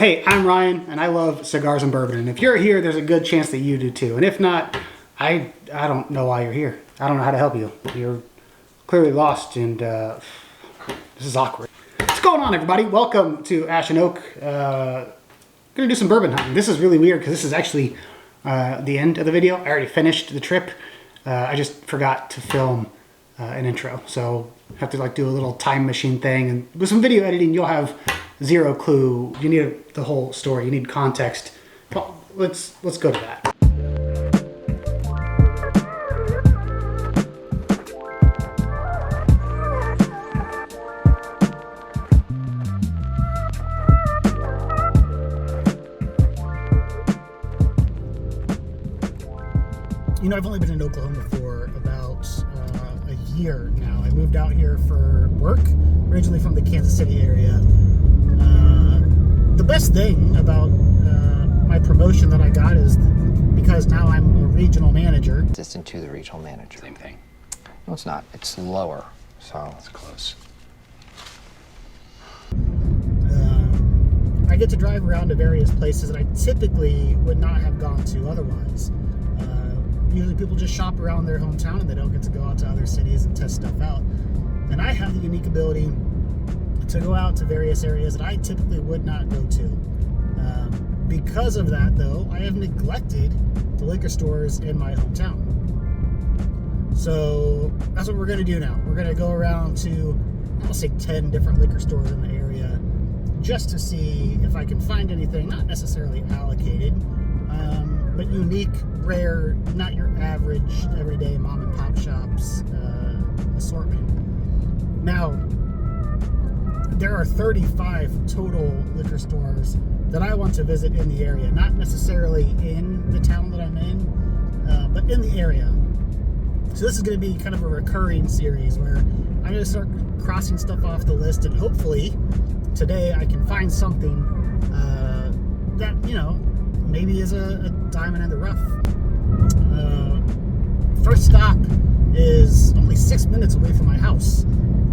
Hey, I'm Ryan, and I love cigars and bourbon. And if you're here, there's a good chance that you do too. And if not, I don't know why you're here. I don't know how to help you. You're clearly lost, and this is awkward. What's going on, everybody? Welcome to Ash and Oak. Gonna do some bourbon hunting. This is really weird because this is actually the end of the video. I already finished the trip. I just forgot to film an intro, so I have to do a little time machine thing. And with some video editing, you'll have zero clue. You need the whole story. You need context. Well, let's go to that. You know, I've only been in Oklahoma for about a year now. I moved out here for work, originally from the Kansas City area. The best thing about my promotion that I got is because now I'm a regional manager. Assistant to the regional manager. Same thing. No, it's not. It's lower, so It's close. I get to drive around to various places that I typically would not have gone to otherwise. Usually people just shop around their hometown and they don't get to go out to other cities and test stuff out. And I have the unique ability to go out to various areas that I typically would not go to. Because of that, though, I have neglected the liquor stores in my hometown. So that's what we're going to do now. We're going to go around to, I'll say 10 different liquor stores in the area just to see if I can find anything, not necessarily allocated, but unique, rare, not your average, everyday mom and pop shops assortment. Now, there are 35 total liquor stores that I want to visit in the area, not necessarily in the town that I'm in, but in the area. So this is going to be kind of a recurring series where I'm going to start crossing stuff off the list, and hopefully today I can find something that, you know, maybe is a diamond in the rough. First stop is only 6 minutes away from my house.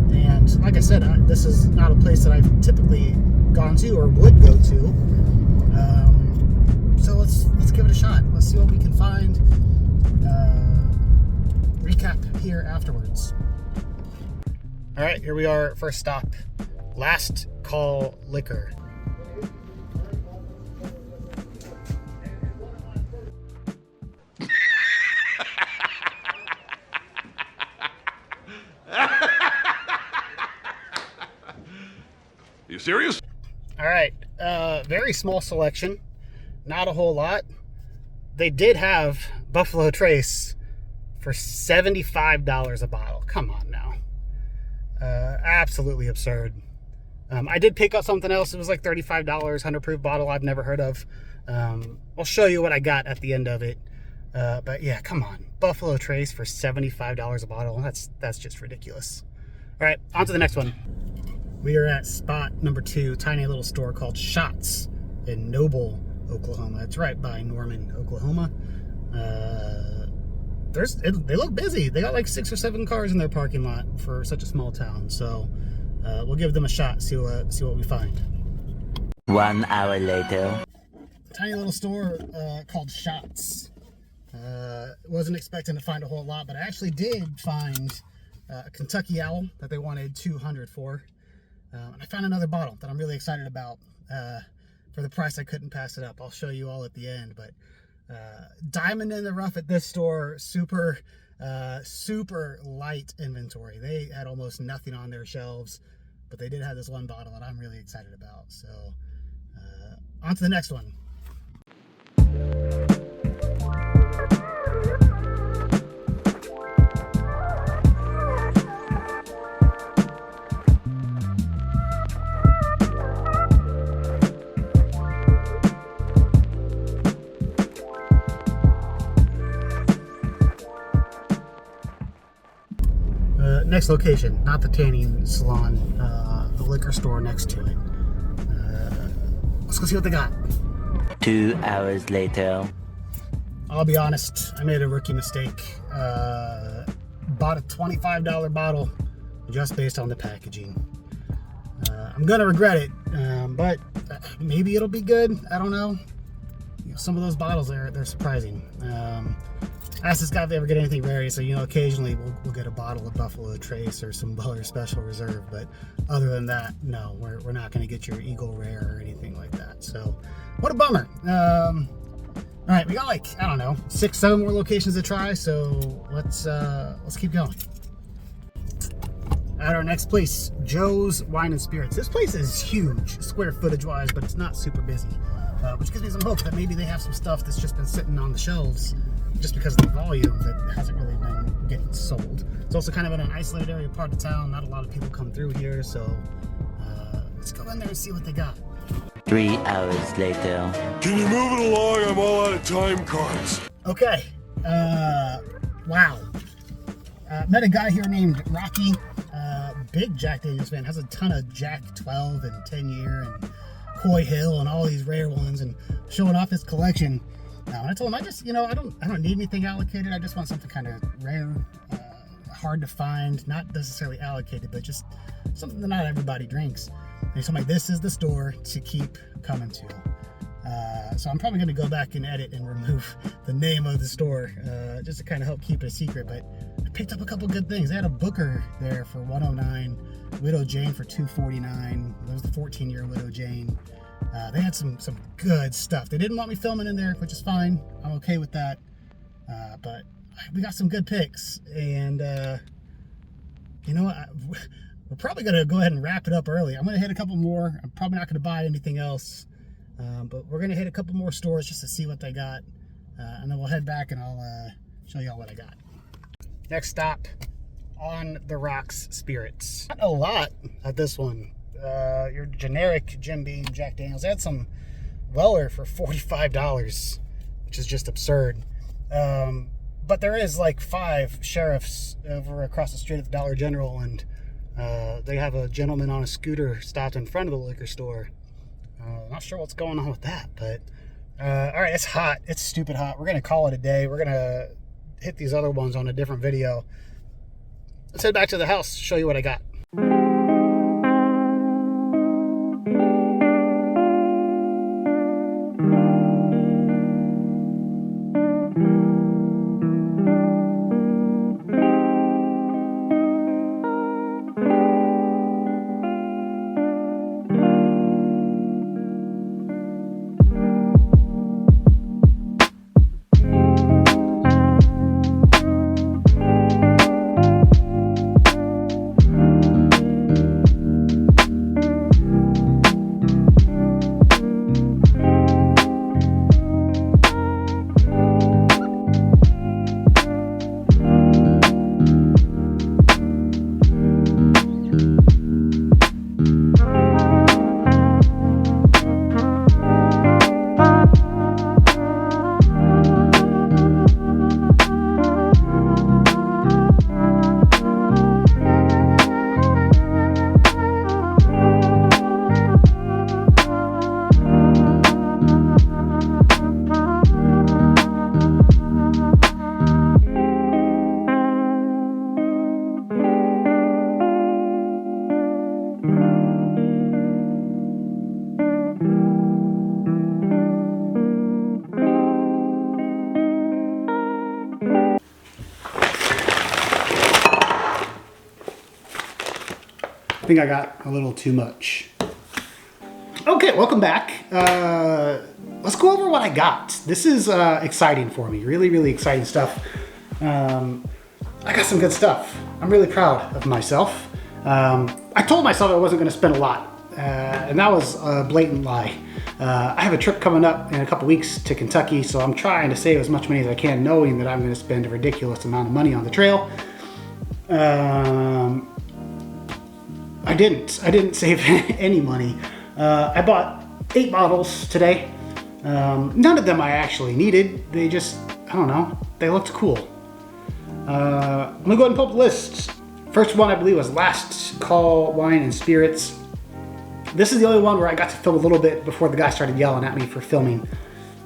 And like I said, this is not a place that I've typically gone to or would go to. So let's give it a shot. Let's see what we can find. Recap here afterwards. All right, here we are. First stop, Last Call Liquor. You serious? All right, very small selection, not a whole lot. They did have Buffalo Trace for $75 a bottle. Come on now. Absolutely absurd. I did pick up something else. It was like $35, 100 proof bottle I've never heard of. I'll show you what I got at the end of it. But yeah, come on. Buffalo Trace for $75 a bottle. That's just ridiculous. All right, on to the next one. We are at spot number 2, tiny little store called Shots in Noble, Oklahoma. It's right by Norman, Oklahoma. They look busy. They got like 6 or 7 cars in their parking lot for such a small town. So we'll give them a shot, see what we find. 1 hour later. Tiny little store called Shots. Wasn't expecting to find a whole lot, but I actually did find a Kentucky Owl that they wanted $200 for. And I found another bottle that I'm really excited about. For the price, I couldn't pass it up. I'll show you all at the end. But diamond in the rough at this store. Super light inventory. They had almost nothing on their shelves, but they did have this one bottle that I'm really excited about. So on to the next one. Next location, not the tanning salon, the liquor store next to it. Let's go see what they got. 2 hours later. I'll be honest, I made a rookie mistake. Bought a $25 bottle just based on the packaging. I'm gonna regret it, but maybe it'll be good. I don't know. You know, some of those bottles they're surprising. I asked this guy if they ever get anything rare. So, you know, occasionally we'll get a bottle of Buffalo Trace or some Weller Special Reserve, but other than that, no, we're not going to get your Eagle Rare or anything like that. So, what a bummer. All right, we got like, I don't know, 6-7 more locations to try. So let's keep going. At our next place, Joe's Wine and Spirits. This place is huge, square footage wise, but it's not super busy, which gives me some hope that maybe they have some stuff that's just been sitting on the shelves just because of the volume that hasn't really been getting sold. It's also kind of in an isolated area part of town. Not a lot of people come through here, so let's go in there and see what they got. 3 hours later. Can you move it along? I'm all out of time cards. Okay. Wow. Met a guy here named Rocky. Big Jack Daniels fan. Has a ton of Jack 12 and 10 year and Coy Hill and all these rare ones and showing off his collection. And I told him I just, you know, I don't need anything allocated. I just want something kind of rare, hard to find, not necessarily allocated, but just something that not everybody drinks. And he told me this is the store to keep coming to. So I'm probably going to go back and edit and remove the name of the store just to kind of help keep it a secret. But I picked up a couple good things. They had a Booker there for $109, Widow Jane for $249. That was the 14-year Widow Jane. They had some good stuff. They didn't want me filming in there, which is fine. I'm okay with that. But we got some good picks. And you know what? We're probably going to go ahead and wrap it up early. I'm going to hit a couple more. I'm probably not going to buy anything else. But we're going to hit a couple more stores just to see what they got. And then we'll head back and I'll show y'all what I got. Next stop, On the Rocks Spirits. Not a lot at this one. Your generic Jim Beam, Jack Daniels. They had some Weller for $45, which is just absurd. But there is like 5 sheriffs over across the street at the Dollar General, and they have a gentleman on a scooter stopped in front of the liquor store. Not sure what's going on with that, but all right, it's hot. It's stupid hot. We're gonna call it a day. We're gonna hit these other ones on a different video. Let's head back to the house, show you what I got. I think I got a little too much. Okay, welcome back. Let's go over what I got. This is exciting for me. Really, really exciting stuff. I got some good stuff. I'm really proud of myself. I told myself I wasn't going to spend a lot, and that was a blatant lie. I have a trip coming up in a couple weeks to Kentucky, so I'm trying to save as much money as I can, knowing that I'm going to spend a ridiculous amount of money on the trail. I didn't save any money. I bought 8 bottles today. None of them I actually needed. They just, I don't know, they looked cool. I'm gonna go ahead and pull up the list. First one I believe was Last Call Wine and Spirits. This is the only one where I got to film a little bit before the guy started yelling at me for filming.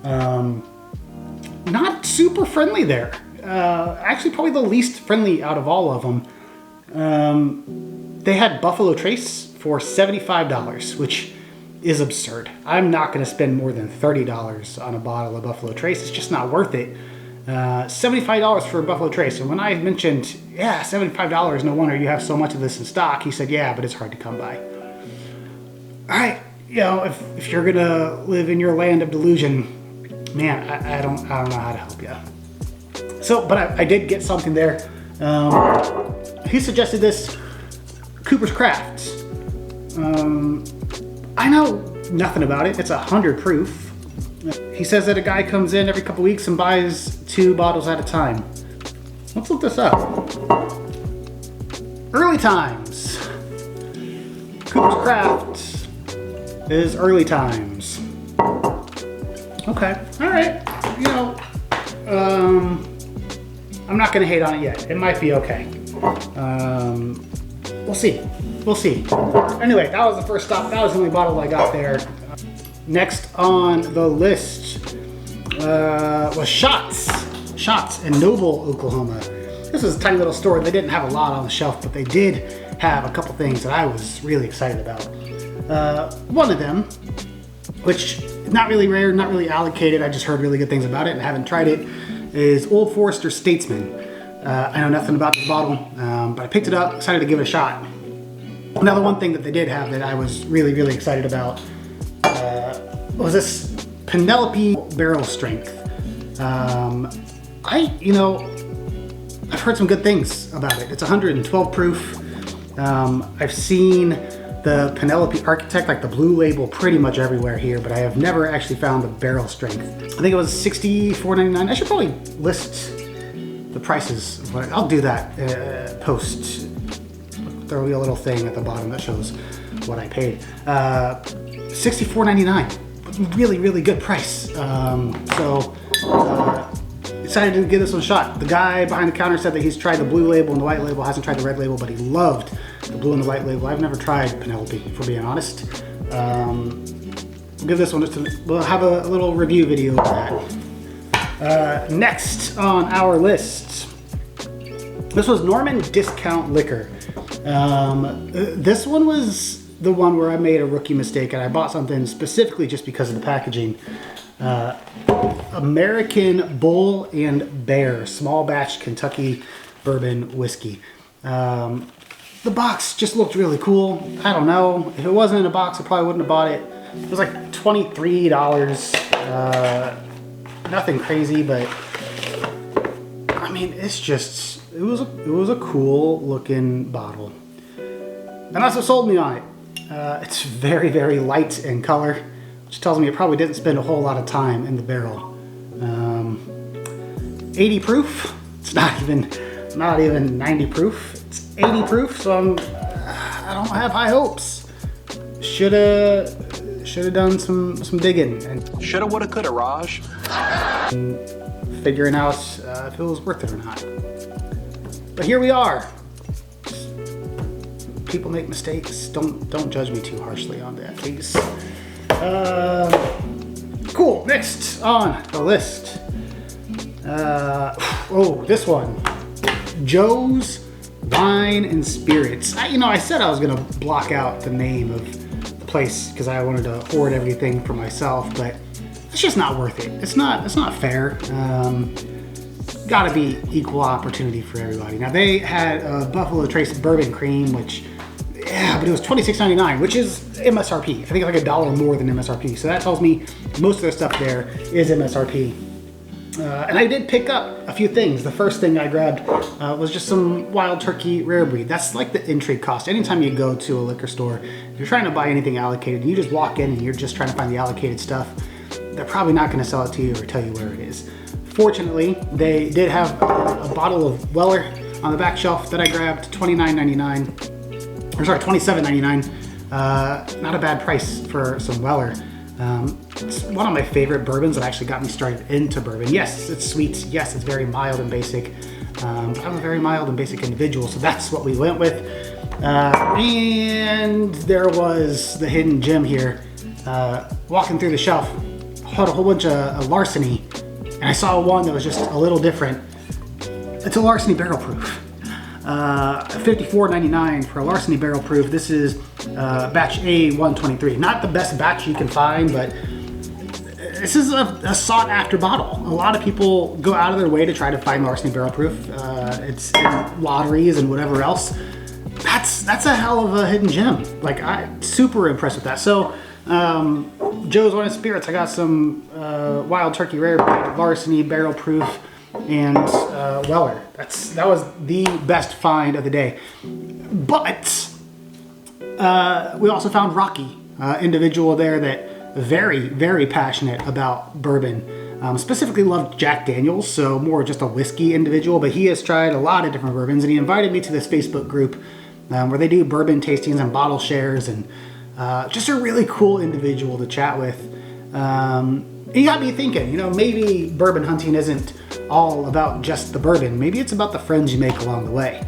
Not super friendly there. Actually probably the least friendly out of all of them. They had Buffalo Trace for $75, which is absurd. I'm not going to spend more than $30 on a bottle of Buffalo Trace. It's just not worth it. $75 for a Buffalo Trace. And when I mentioned, yeah, $75, no wonder you have so much of this in stock, he said, yeah, but it's hard to come by. All right, you know, if you're going to live in your land of delusion, man, I don't know how to help you. So, but I did get something there. He suggested this Cooper's Craft. I know nothing about it. It's 100 proof. He says that a guy comes in every couple weeks and buys 2 bottles at a time. Let's look this up. Early times. Cooper's Craft is early times. Okay, all right. You know, I'm not gonna hate on it yet. It might be okay. We'll see. We'll see. Anyway, that was the first stop. That was the only bottle I got there. Next on the list was Shots. Shots in Noble, Oklahoma. This is a tiny little store. They didn't have a lot on the shelf, but they did have a couple things that I was really excited about. One of them, which is not really rare, not really allocated, I just heard really good things about it and haven't tried it, is Old Forester Statesman. I know nothing about this bottle, but I picked it up, excited to give it a shot. Another one thing that they did have that I was really, really excited about was this Penelope barrel strength. I've heard some good things about it. It's 112 proof. I've seen the Penelope Architect, like the blue label, pretty much everywhere here, but I have never actually found the barrel strength. I think it was $64.99. I should probably list the prices. I'll do that post. There'll be a little thing at the bottom that shows what I paid. $64.99. Really, really good price. Excited to give this one a shot. The guy behind the counter said that he's tried the blue label and the white label, hasn't tried the red label, but he loved the blue and the white label. I've never tried Penelope, if we're being honest. We'll give this one we'll have a little review video of that. Next on our list, this was Norman Discount Liquor. This one was the one where I made a rookie mistake and I bought something specifically just because of the packaging. American Bull and Bear small batch Kentucky bourbon whiskey. The box just looked really cool. I don't know, if it wasn't in a box I probably wouldn't have bought it. It was like $23. Nothing crazy, but I mean, it's just, it was a cool looking bottle. And that's what sold me on it. It's very, very light in color, which tells me it probably didn't spend a whole lot of time in the barrel. 80 proof. It's not even 90 proof. It's 80 proof, so I don't have high hopes. Shoulda done some digging and shoulda, woulda, coulda, Raj. Figuring out if it was worth it or not. But here we are. People make mistakes. Don't judge me too harshly on that, please. Cool. Next on the list. This one. Joe's Wine and Spirits. I said I was gonna block out the name of the place because I wanted to hoard everything for myself, but it's just not worth it. It's not fair. Gotta be equal opportunity for everybody. Now they had a Buffalo Trace bourbon cream, which, yeah, but it was $26.99, which is MSRP. I think it's like $1 more than MSRP. So that tells me most of the stuff there is MSRP. And I did pick up a few things. The first thing I grabbed was just some Wild Turkey Rare Breed. That's like the entry cost. Anytime you go to a liquor store, if you're trying to buy anything allocated, you just walk in and you're just trying to find the allocated stuff, they're probably not gonna sell it to you or tell you where it is. Fortunately, they did have a bottle of Weller on the back shelf that I grabbed, $27.99. Not a bad price for some Weller. It's one of my favorite bourbons that actually got me started into bourbon. Yes, it's sweet. Yes, it's very mild and basic. But I'm a very mild and basic individual, so that's what we went with. And there was the hidden gem here. Walking through the shelf, had a whole bunch of Larceny, and I saw one that was just a little different. It's a Larceny barrel proof. $54.99 for a Larceny barrel proof. This is batch A123. Not the best batch you can find, but this is a sought after bottle. A lot of people go out of their way to try to find Larceny barrel proof. It's in lotteries and whatever else. That's a hell of a hidden gem. Like, I'm super impressed with that. So Joe's Wine and Spirits, I got some Wild Turkey Rare Breed, Larceny barrel proof, and Weller. That was the best find of the day. But we also found Rocky, individual there that very, very passionate about bourbon. Specifically loved Jack Daniels, so more just a whiskey individual, but he has tried a lot of different bourbons, and he invited me to this Facebook group where they do bourbon tastings and bottle shares, and just a really cool individual to chat with. He got me thinking, maybe bourbon hunting isn't all about just the bourbon. Maybe it's about the friends you make along the way.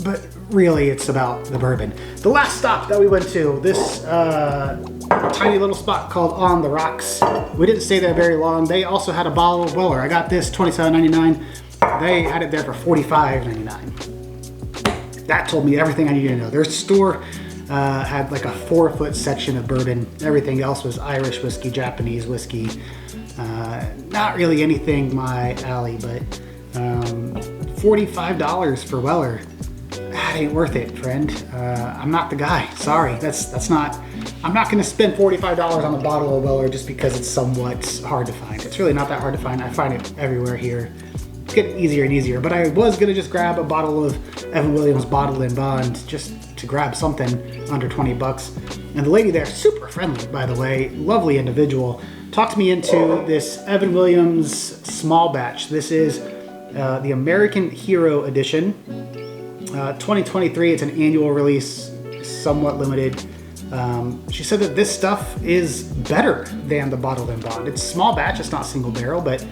But really, it's about the bourbon. The last stop that we went to, this tiny little spot called On the Rocks. We didn't stay there very long. They also had a bottle of Weller. I got this $27.99. They had it there for $45.99. That told me everything I needed to know. Their store had like a 4-foot section of bourbon. Everything else was Irish whiskey, Japanese whiskey. Not really anything my alley, but $45 for Weller. That ain't worth it, friend. I'm not the guy. Sorry, that's not. I'm not going to spend $45 on a bottle of Weller just because it's somewhat hard to find. It's really not that hard to find. I find it everywhere here. It's getting easier and easier. But I was going to just grab a bottle of Evan Williams Bottled in Bond just to grab something under 20 bucks. And the lady there, super friendly, by the way, lovely individual, talked me into this Evan Williams small batch. This is the American Hero Edition. 2023, it's an annual release, somewhat limited. She said that this stuff is better than the Bottled in Bond. It's small batch, it's not single barrel, but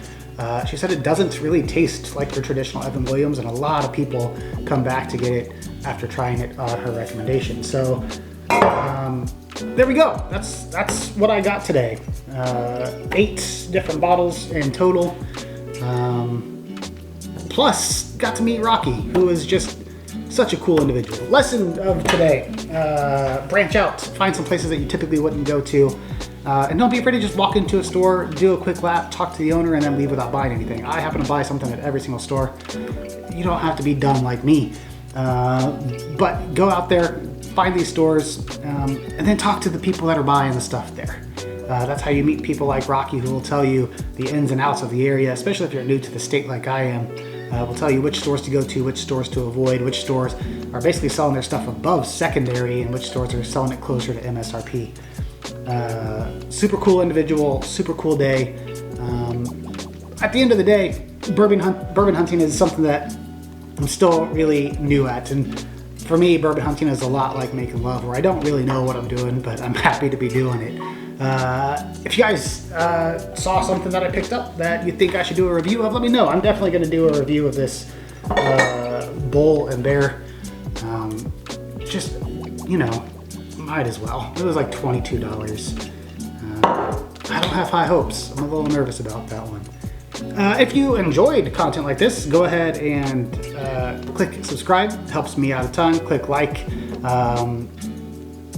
she said it doesn't really taste like your traditional Evan Williams, and a lot of people come back to get it after trying it on her recommendation. So there we go. That's what I got today. 8 different bottles in total. Plus, got to meet Rocky, who is just such a cool individual. Lesson of today, branch out, find some places that you typically wouldn't go to, and don't be afraid to just walk into a store, do a quick lap, talk to the owner, and then leave without buying anything. I happen to buy something at every single store. You don't have to be dumb like me, but go out there, find these stores, and then talk to the people that are buying the stuff there. That's how you meet people like Rocky, who will tell you the ins and outs of the area, especially if you're new to the state like I am. We'll tell you which stores to go to, which stores to avoid, which stores are basically selling their stuff above secondary, and which stores are selling it closer to MSRP. Super cool individual, super cool day. At the end of the day, bourbon hunting is something that I'm still really new at, and for me, bourbon hunting is a lot like making love, where I don't really know what I'm doing, but I'm happy to be doing it. If you guys saw something that I picked up that you think I should do a review of, let me know. I'm definitely going to do a review of this Bull and Bear. Just, might as well. It was like $22. I don't have high hopes. I'm a little nervous about that one. If you enjoyed content like this, go ahead and click subscribe. It helps me out a ton. Click like.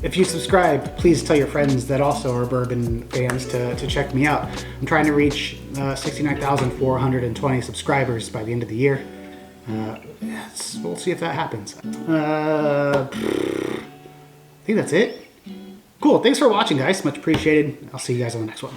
If you subscribe, please tell your friends that also are bourbon fans to check me out. I'm trying to reach 69,420 subscribers by the end of the year. We'll see if that happens. I think that's it. Cool. Thanks for watching, guys. Much appreciated. I'll see you guys on the next one.